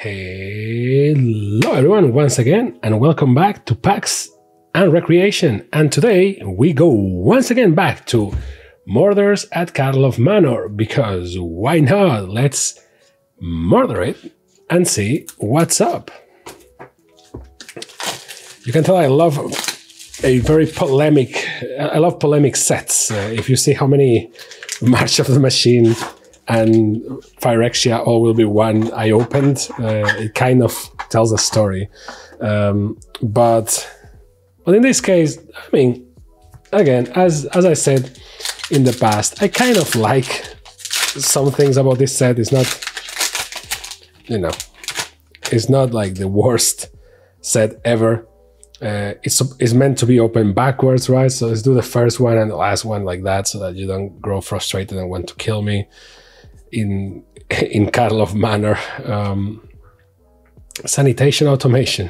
Hello everyone once again, and welcome back to Packs and Recreation. And today we go once again back to Murders at Karlov Manor, because why not? Let's murder it and see what's up. You can tell I love a very polemic, I love polemic sets. If you see how many March of the Machine and Phyrexia all will be one I opened, it kind of tells a story. But in this case, I mean, again, as I said in the past, I kind of like some things about this set. It's not, you know, it's not like the worst set ever. It's meant to be opened backwards, right? So let's do the first one and the last one like that, so that you don't grow frustrated and want to kill me in Karlov Manor. Sanitation automation.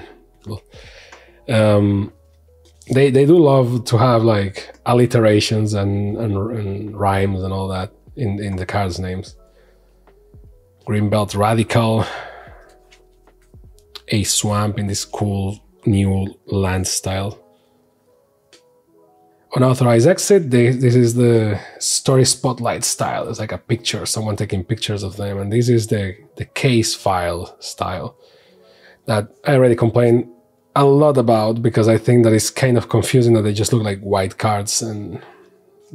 They do love to have like alliterations and rhymes and all that in the cards' names. Greenbelt Radical, a swamp in this cool new land style. Unauthorized exit, this is the story spotlight style. It's like a picture, someone taking pictures of them, and this is the case file style that I already complained a lot about, because I think that it's kind of confusing that they just look like white cards, and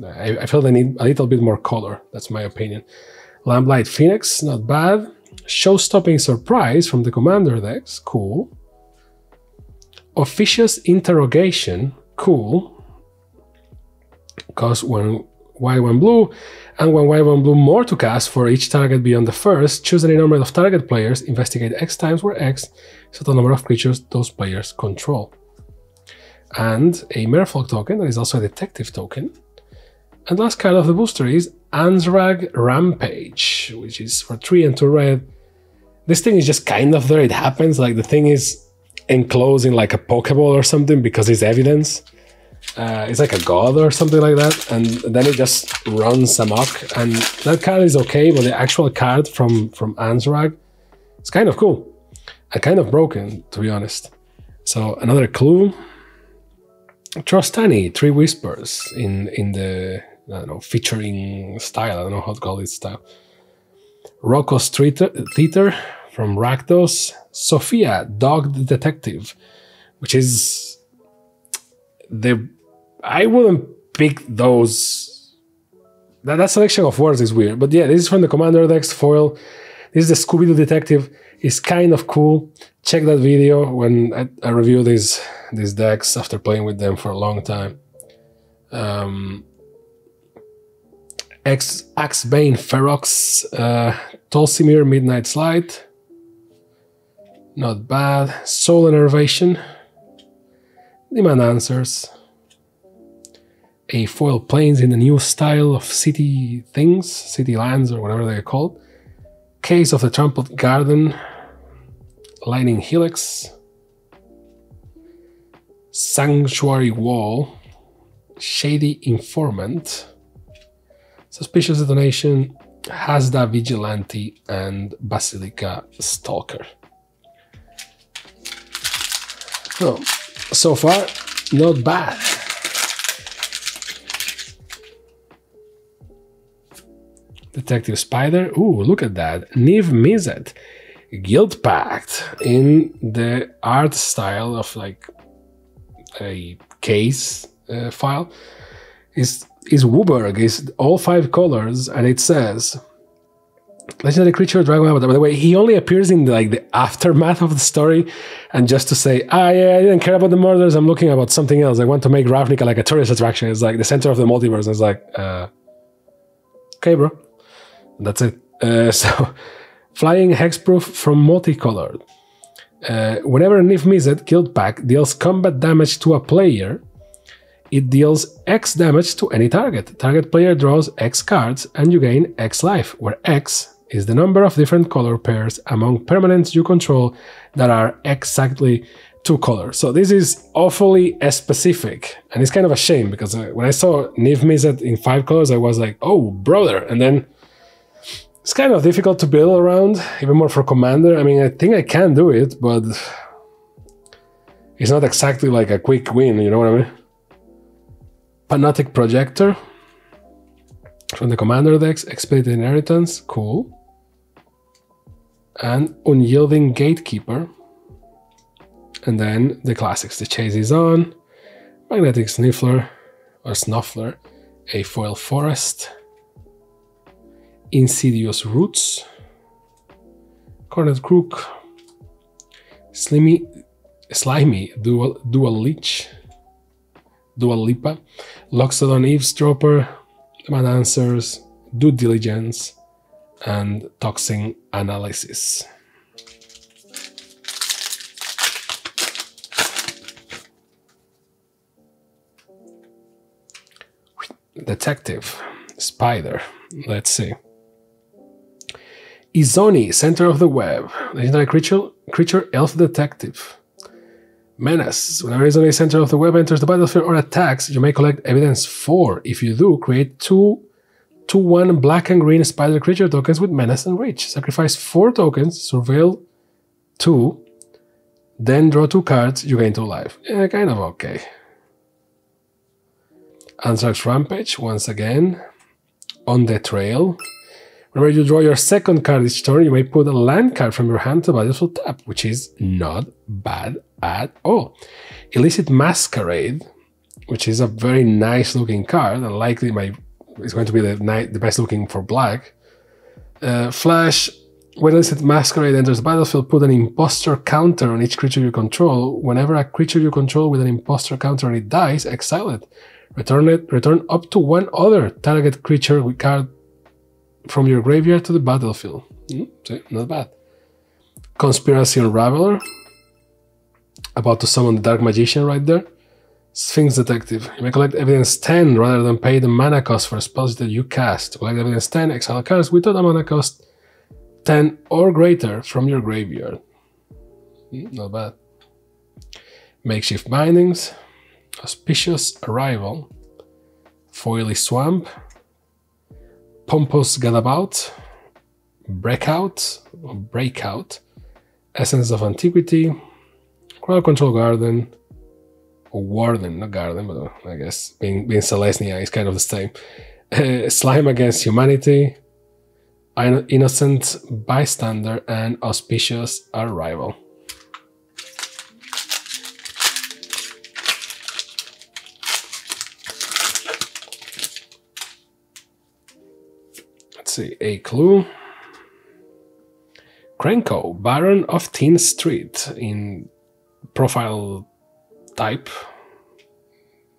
I feel they need a little bit more color. That's my opinion. Lamplight Phoenix, not bad. Show-stopping surprise from the commander decks, cool. Officious interrogation, cool. Cost one white, one blue, and one white, one blue more to cast for each target beyond the first. Choose any number of target players, investigate X times, where X is the number of creatures those players control. And a Merfolk token that is also a detective token. And last card of the booster is Ansrag Rampage, which is for 3 and 2 red. This thing is just kind of there, it happens, like the thing is enclosed in like a Pokeball or something because it's evidence. It's like a god or something like that, and then it just runs amok, and that card is okay, but the actual card from Ansrag, it's kind of cool and kind of broken, to be honest. So another clue. Trostani, 3 Whispers in the, I don't know, featuring style, I don't know how to call it style. Rocco's Theater from Rakdos. Sophia, Dog Detective, which is I wouldn't pick those. That selection of words is weird, but yeah, this is from the Commander decks foil. This is the Scooby-Doo Detective. It's kind of cool. Check that video when I review these decks after playing with them for a long time. Axebane Ferox, Tolsimir Midnight's Light. Not bad. Soul Enervation. Demand Answers. A foil planes in the new style of city things, city lands, or whatever they're called. Case of the Trampled Garden. Lightning Helix. Sanctuary Wall. Shady Informant. Suspicious Detonation. Hasda Vigilante, and Basilica Stalker. So far, not bad. Detective Spider. Ooh, look at that. Niv Mizzet. Guild Pact in the art style of like a case file. Is Wooburg, is all 5 colors, and it says legendary creature, Dragon. By the way, he only appears in like the aftermath of the story, and just to say, yeah, I didn't care about the murders, I'm looking about something else. I want to make Ravnica like a tourist attraction. It's like the center of the multiverse. And it's like, okay, bro. That's it. So, Flying Hexproof from Multicolored. Whenever Niv Mizzet Guild Pact deals combat damage to a player, it deals X damage to any target. Target player draws X cards and you gain X life, where X is the number of different color pairs among permanents you control that are exactly 2 colors. So this is awfully specific, and it's kind of a shame because when I saw Niv Mizzet in 5 colors, I was like, oh brother, and then it's kind of difficult to build around, even more for Commander. I mean, I think I can do it, but it's not exactly like a quick win, you know what I mean? Panoptic Projector from the Commander decks, Expedited Inheritance, cool. And Unyielding Gatekeeper. And then the classics, The Chase is On, Magnetic Sniffler or Snuffler, a Foil Forest, Insidious Roots, Cornet Crook, Slimy Dual Leech, Dual Lipa, Loxodon Eavesdropper, Mad Answers, Due Diligence, and Toxin Analysis. Detective, Spider, let's see. Izoni, Center of the Web, legendary creature Elf Detective. Menace, whenever Izoni, Center of the Web enters the battlefield or attacks, you may collect evidence 4. If you do, create 2/1 black and green spider creature tokens with Menace and Reach. Sacrifice 4 tokens, surveil 2, then draw 2 cards, you gain 2 life. Yeah, kind of okay. Anthrax Rampage, once again, On the Trail. Whenever you draw your 2nd card each turn, you may put a land card from your hand to battlefield tap, which is not bad at all. Illicit Masquerade, which is a very nice looking card, and likely is going to be the best looking for black. Flash, when Illicit Masquerade enters the battlefield, put an imposter counter on each creature you control. Whenever a creature you control with an imposter counter and it dies, exile it. Return up to 1 other target creature with card from your graveyard to the battlefield. See, not bad. Conspiracy Unraveler. About to summon the Dark Magician right there. Sphinx Detective. You may collect evidence 10 rather than pay the mana cost for spells that you cast. To collect evidence 10, exile cards without a mana cost 10 or greater from your graveyard. Not bad. Makeshift Bindings. Auspicious Arrival, Foily Swamp, Pompous Gadabout, Breakout, Essence of Antiquity, Crowd Control Garden, or Warden, not Garden, but I guess being Celestia is kind of the same. Slime Against Humanity, Innocent Bystander, and Auspicious Arrival. A clue. Krenko, Baron of Teen Street, in profile type,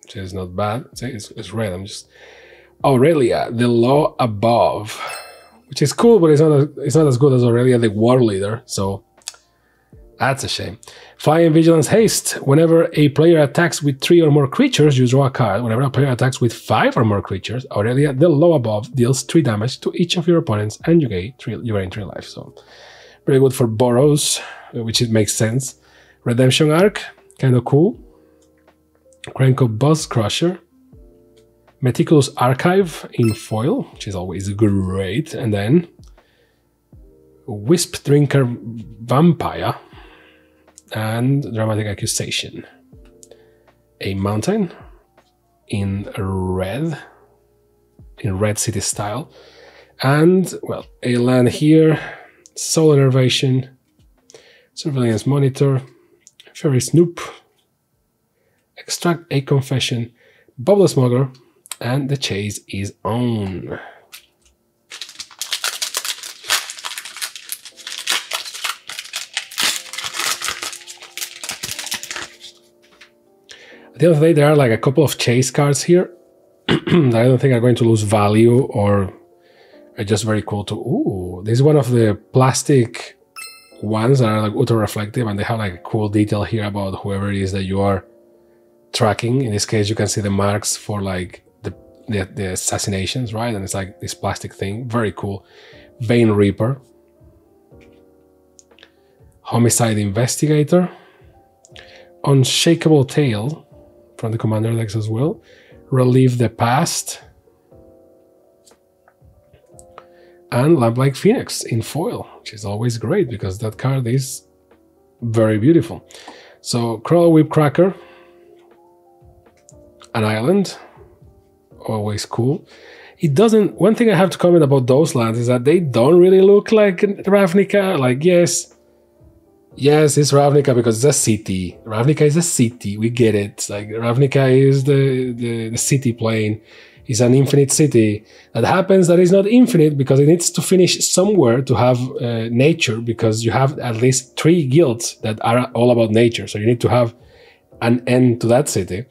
which is not bad. It's red. Aurelia, the Law Above, which is cool, but it's not as good as Aurelia, the War Leader. So that's a shame. Flying Vigilance Haste. Whenever a player attacks with 3 or more creatures, you draw a card. Whenever a player attacks with 5 or more creatures, Aurelia, the Law Above, deals 3 damage to each of your opponents, and you gain 3 life. So very good for Boros, which it makes sense. Redemption Arc, kind of cool. Krenko Buzz Crusher. Meticulous Archive in foil, which is always great. And then Wisp Drinker Vampire and Dramatic Accusation. A mountain in red city style, and well, a land here, Soul Innervation, Surveillance Monitor, Fairy Snoop, Extract a Confession, Bubble Smuggler, and The Chase is On. At the end of the day, there are like a couple of chase cards here that I don't think are going to lose value or are just very cool to... Ooh, this is one of the plastic ones that are like ultra reflective, and they have like a cool detail here about whoever it is that you are tracking. In this case, you can see the marks for like the assassinations, right? And it's like this plastic thing. Very cool. Vein Reaper. Homicide Investigator. Unshakable Tale from the Commander decks as well. Relive the Past. And Lamplight Phoenix in foil, which is always great because that card is very beautiful. So Crawl Whip Cracker, an island, always cool. It doesn't. One thing I have to comment about those lands is that they don't really look like Ravnica. Like, yes, it's Ravnica because it's a city. Ravnica is a city. We get it. Like, Ravnica is the city plane. It's an infinite city. That happens that is not infinite because it needs to finish somewhere to have nature, because you have at least 3 guilds that are all about nature. So you need to have an end to that city.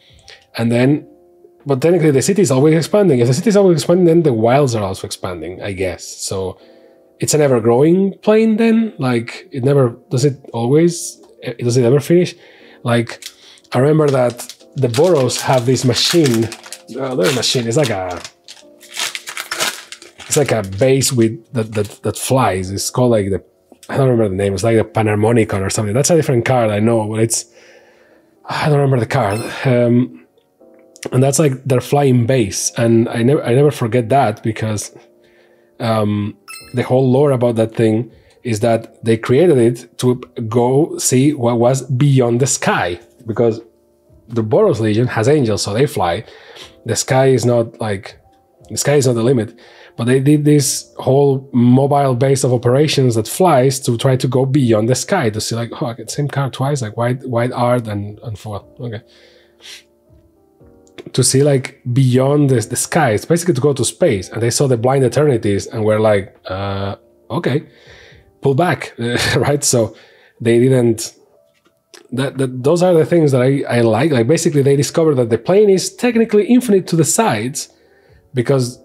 And then, but technically the city is always expanding. If the city is always expanding, then the wilds are also expanding, I guess. So it's an ever-growing plane then? Like, it never, does it ever finish? Like, I remember that the boroughs have this machine. Their machine is like a base with that flies. It's called like I don't remember the name. It's like the Panharmonicon or something. That's a different card, I know, but I don't remember the card. And that's like their flying base, and I never forget that, because the whole lore about that thing is that they created it to go see what was beyond the sky, because the Boros Legion has angels, so they fly. The sky is not the limit, but they did this whole mobile base of operations that flies to try to go beyond the sky, to see like, oh, I get the same card twice, like white art and foil. Okay. To see like beyond the sky. It's basically to go to space. And they saw the blind eternities and were like, okay, pull back, right? So they didn't. Those are the things that I like. Like, basically they discovered that the plane is technically infinite to the sides because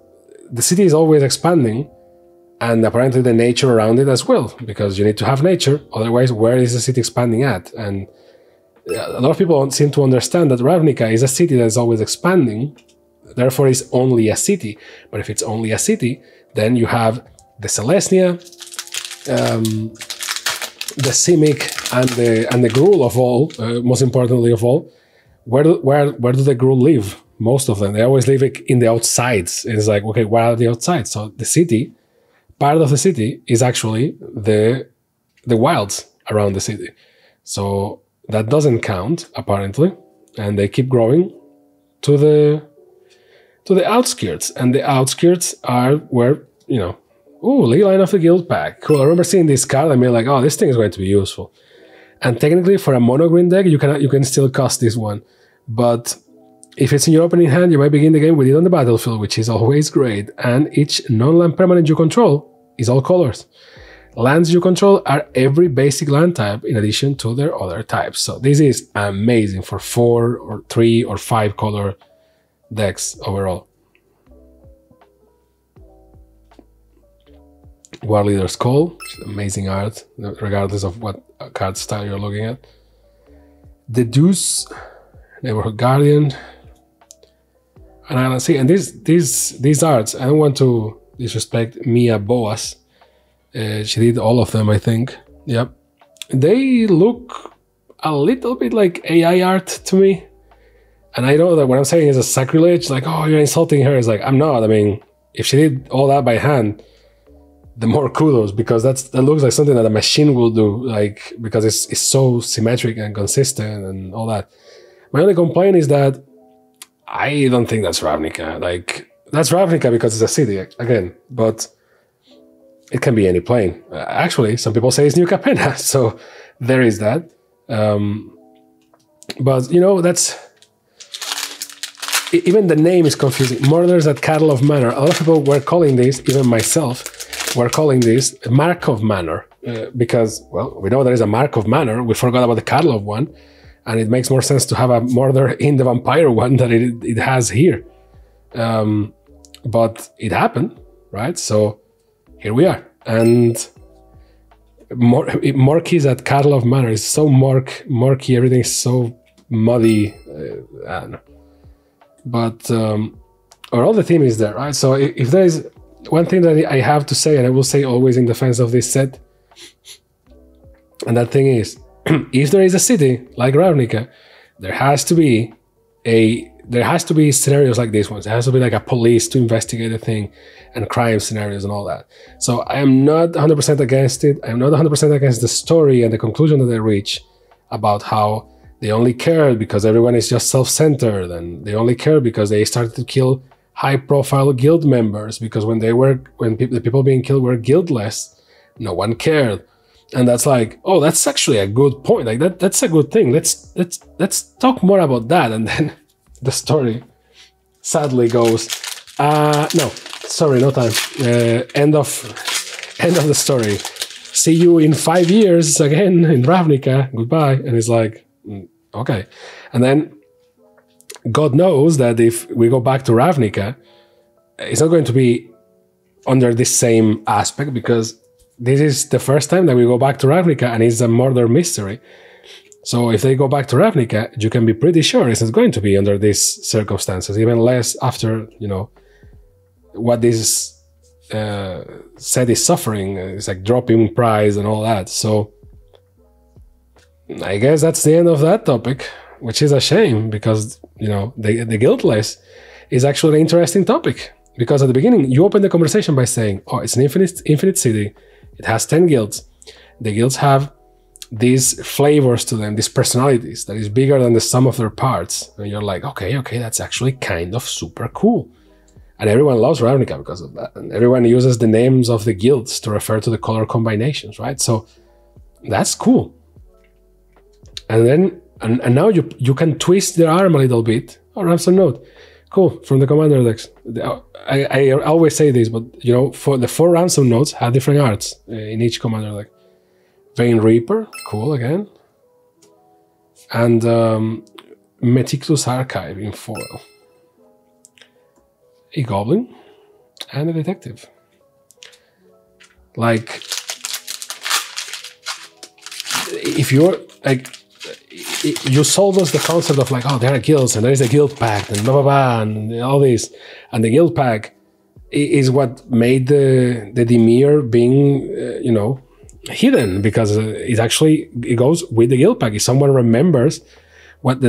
the city is always expanding, and apparently the nature around it as well, because you need to have nature, otherwise where is the city expanding at? And a lot of people don't seem to understand that Ravnica is a city that is always expanding, therefore it's only a city. But if it's only a city, then you have the Celestia, the Simic, and the Gruul of all, most importantly of all. Where do the Gruul live? Most of them, they always live in the outsides. It's like, okay, where are the outsides? So the city, part of the city is actually the wilds around the city. So that doesn't count, apparently, and they keep growing to the outskirts, and the outskirts are where, you know, ooh, Leyline of the Guild pack. Cool. I remember seeing this card and being like, oh, this thing is going to be useful. And technically, for a mono green deck, you can still cast this one, but if it's in your opening hand, you might begin the game with it on the battlefield, which is always great. And each non-land permanent you control is all colors. Lands you control are every basic land type in addition to their other types. So this is amazing for 4 or 3 or 5 color decks overall. War Leader's Call, which is amazing art, regardless of what card style you're looking at. The Deuce, Neighborhood Guardian, and Island Sea. And these arts, I don't want to disrespect Mia Boas. She did all of them, I think. Yep. They look a little bit like AI art to me. And I know that what I'm saying is a sacrilege, like, oh, you're insulting her. It's like, I'm not. I mean, if she did all that by hand, the more kudos, because that looks like something that a machine will do, like, because it's so symmetric and consistent and all that. My only complaint is that I don't think that's Ravnica. Like, that's Ravnica because it's a city, again, but it can be any plane. Actually, some people say it's New Capenna, so there is that. But, you know, that's... Even the name is confusing. Murders at Karlov Manor. A lot of people were calling this, even myself, were calling this Markov Manor. Because, well, we know there is a Markov Manor. We forgot about the Karlov one. And it makes more sense to have a murder in the vampire one than it has here. But it happened, right? So here we are. And Murky's at Karlov Manor is so murky, everything is so muddy. I don't know. But overall the theme is there, right? So if there is one thing that I have to say, and I will say always in defense of this set, and that thing is, if there is a city like Ravnica, there has to be scenarios like this ones. There has to be like a police to investigate a thing, and crime scenarios and all that. So I am not 100% against it. I'm not 100% against the story and the conclusion that they reach about how they only care because everyone is just self-centered, and they only care because they started to kill high-profile guild members, because when the people being killed were guildless, no one cared. And that's like, oh, that's actually a good point. Like that's a good thing. Let's talk more about that. And then the story sadly goes, no, sorry, no time. End of the story. See you in 5 years again in Ravnica. Goodbye. And it's like, okay. And then God knows that if we go back to Ravnica, it's not going to be under this same aspect, because this is the first time that we go back to Ravnica and it's a murder mystery. So if they go back to Ravnica, you can be pretty sure it's not going to be under these circumstances, even less after, you know, what this set is suffering. It's like dropping price and all that. So I guess that's the end of that topic, which is a shame, because, you know, the guildless is actually an interesting topic. Because at the beginning, you open the conversation by saying, oh, it's an infinite city. It has 10 guilds. The guilds have these flavors to them, these personalities that is bigger than the sum of their parts. And you're like, okay, that's actually kind of super cool. And everyone loves Ravnica because of that. And everyone uses the names of the guilds to refer to the color combinations, right? So that's cool. And then, and now you can twist their arm a little bit. Oh, ransom note. Cool, from the commander decks. I always say this, but you know, for the 4 ransom notes have different arts in each commander deck. Vein Reaper, cool again. And Meticulous Archive in foil. A goblin and a detective. Like, if you're like, you sold us the concept of like, oh, there are guilds and there is a guild pact and blah blah blah and all this, and the guild pact is what made the Dimir being you know, hidden, because it goes with the guild pact. If someone remembers what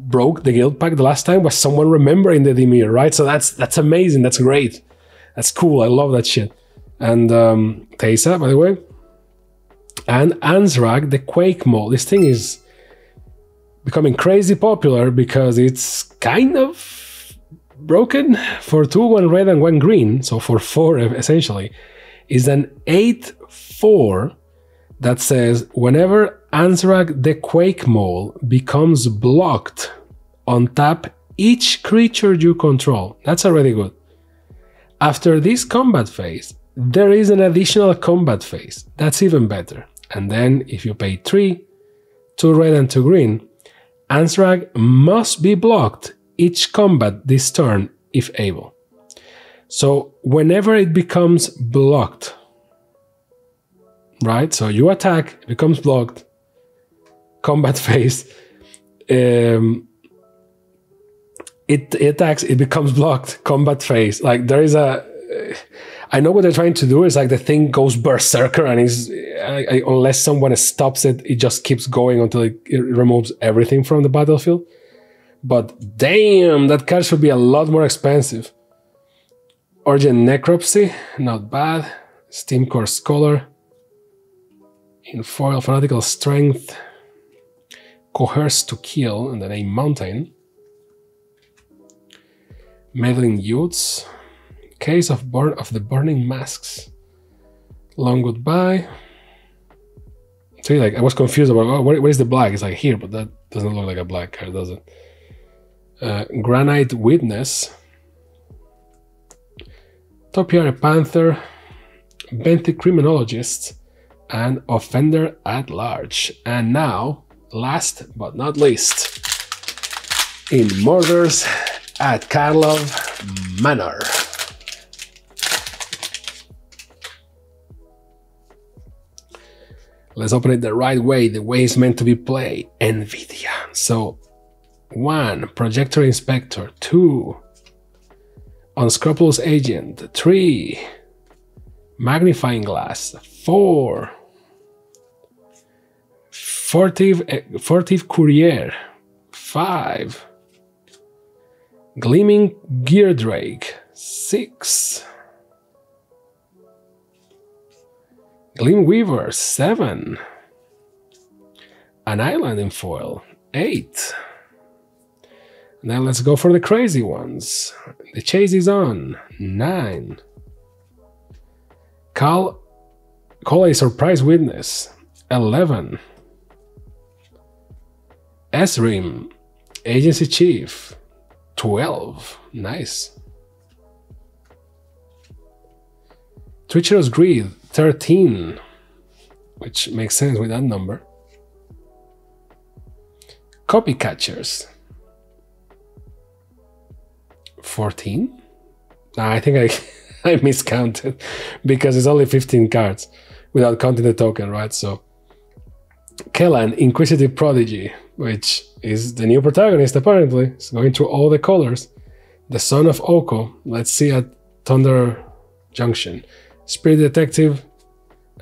broke the guild pact the last time, was someone remembering the Dimir, right? So that's amazing. That's great. That's cool. I love that shit. And Teysa, by the way, and Ansrag, the Quake Mole. This thing is becoming crazy popular because it's kind of broken. For 2, 1 red and 1 green, so for 4 essentially, is an 8/4 that says whenever Ansrag the Quake Mole becomes blocked, untap each creature you control. That's already good. After this combat phase, there is an additional combat phase. That's even better. And then if you pay 3, 2 red and 2 green, Ansrag must be blocked each combat this turn if able. So whenever it becomes blocked, right? So you attack, it becomes blocked, combat phase, it attacks, it becomes blocked, combat phase. Like there is a, I know what they're trying to do is like the thing goes berserker and is unless someone stops it, it just keeps going until it removes everything from the battlefield. But damn, that card should be a lot more expensive. Origin Necropsy, not bad. Steamcore Scholar. In foil, Fanatical Strength. Coerce to Kill, and then a Mountain. Meddling Youths. Case of the Burning Masks. Long Goodbye. See, like I was confused about, oh, where is the black? It's like here, but that doesn't look like a black card, does it? Granite Witness. Topiary Panther. Benthic Criminologist. And Offender at Large. And now, last but not least, in Murders at Karlov Manor. Let's open it the right way, the way it's meant to be played. NVIDIA. So, 1. Projector Inspector. 2. Unscrupulous Agent. 3. Magnifying Glass. 4. Furtive Courier, 5. Gleaming Gear Drake, 6. Gleam Weaver, 7. An Island in foil, 8. Now let's go for the crazy ones. The chase is on, 9. Call a surprise witness, 11. Esrim, Agency Chief, 12. Nice. Treacherous Greed, 13. Which makes sense with that number. Copycatchers, 14. Nah, I think I miscounted because it's only 15 cards without counting the token, right? So Kellan, Inquisitive Prodigy, which is the new protagonist apparently. It's going through all the colors. The Son of Oko, let's see at Thunder Junction. Spirit Detective,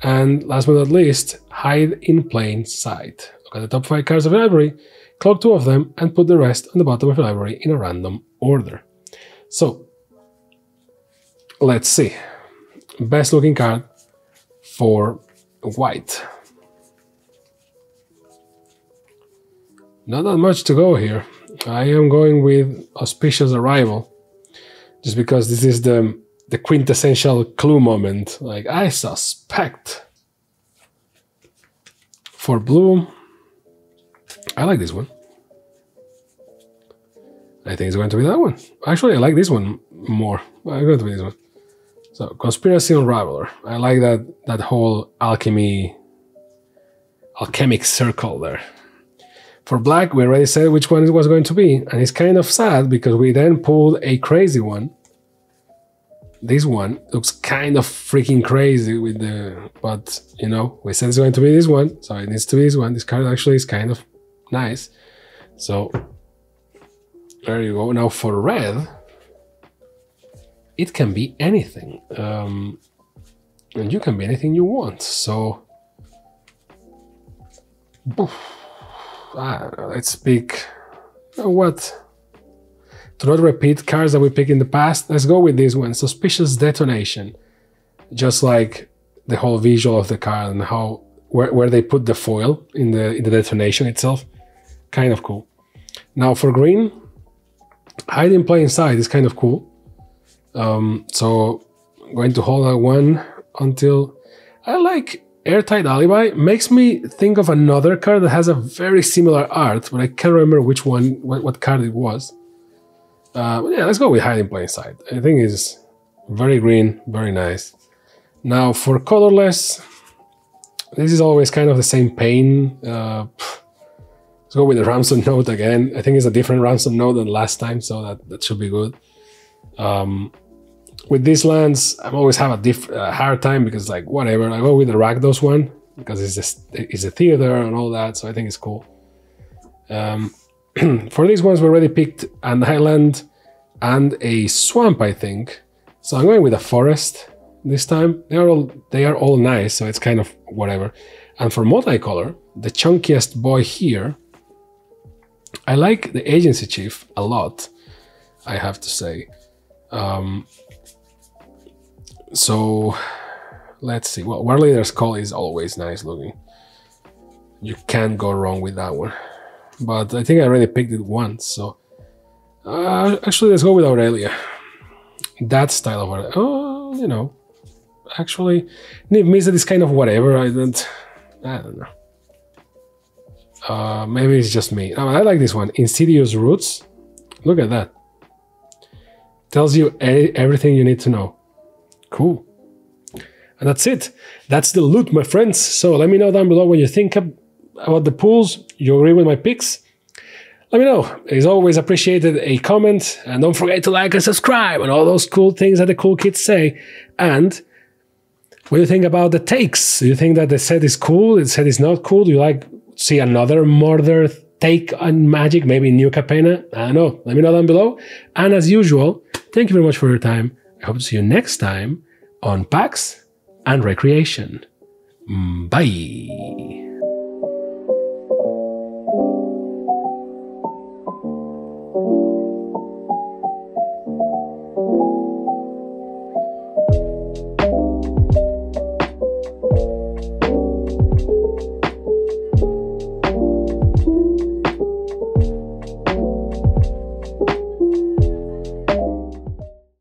and last but not least, Hide in Plain Sight. Look at the top 5 cards of the library, clock 2 of them, and put the rest on the bottom of the library in a random order. So, let's see. Best looking card for white. Not that much to go here. I am going with Auspicious Arrival, just because this is the quintessential clue moment. Like, I suspect. For blue, I like this one. I think it's going to be that one. Actually, I like this one more. I'm going to be this one. So, Conspiracy Unraveler. I like that whole alchemic circle there. For black, we already said which one it was going to be, and it's kind of sad because we then pulled a crazy one. This one looks kind of freaking crazy with the, but you know, we said it's going to be this one, so it needs to be this one. This card actually is kind of nice. So there you go. Now for red, it can be anything, and you can be anything you want. So let's pick what. To not repeat cards that we picked in the past, let's go with this one. Suspicious Detonation. Just like the whole visual of the card and how where they put the foil in the detonation itself. Kind of cool. Now for green, Hide in Plain Sight is kind of cool. So I'm going to hold that one until I like Airtight Alibi. Makes me think of another card that has a very similar art, but I can't remember which one, what card it was. Yeah, let's go with Hide in Plain Sight. I think it's very green, very nice. Now for colorless, this is always kind of the same pain. Let's go with the Ransom Note again. I think it's a different Ransom Note than last time, so that should be good. With these lands, I always have a hard time because, like, whatever. I go with the Rakdos one because it's a theater and all that, so I think it's cool. For these ones, we already picked an island and a swamp, I think. So I'm going with a forest this time. They are all nice, so it's kind of whatever. And for multicolor, the chunkiest boy here, I like the Agency Chief a lot, I have to say. So let's see. Well, War Leader's Call is always nice looking. You can't go wrong with that one. But I think I already picked it once, so actually let's go with Aurelia. That style of Aurelia. Oh, you know, actually, Niv Mizzet is kind of whatever. I don't know. Maybe it's just me. I like this one. Insidious Roots. Look at that. Tells you everything you need to know. Cool. And that's it. That's the loot, my friends. So let me know down below what you think about the pools. You agree with my picks? Let me know. It's always appreciated a comment, and don't forget to like and subscribe and all those cool things that the cool kids say. And what do you think about the takes? Do you think that the set is cool? The set is not cool? Do you like see another murder take on Magic, maybe New Capenna? I don't know. Let me know down below. And as usual, thank you very much for your time. I hope to see you next time on PAX and Recreation. Bye.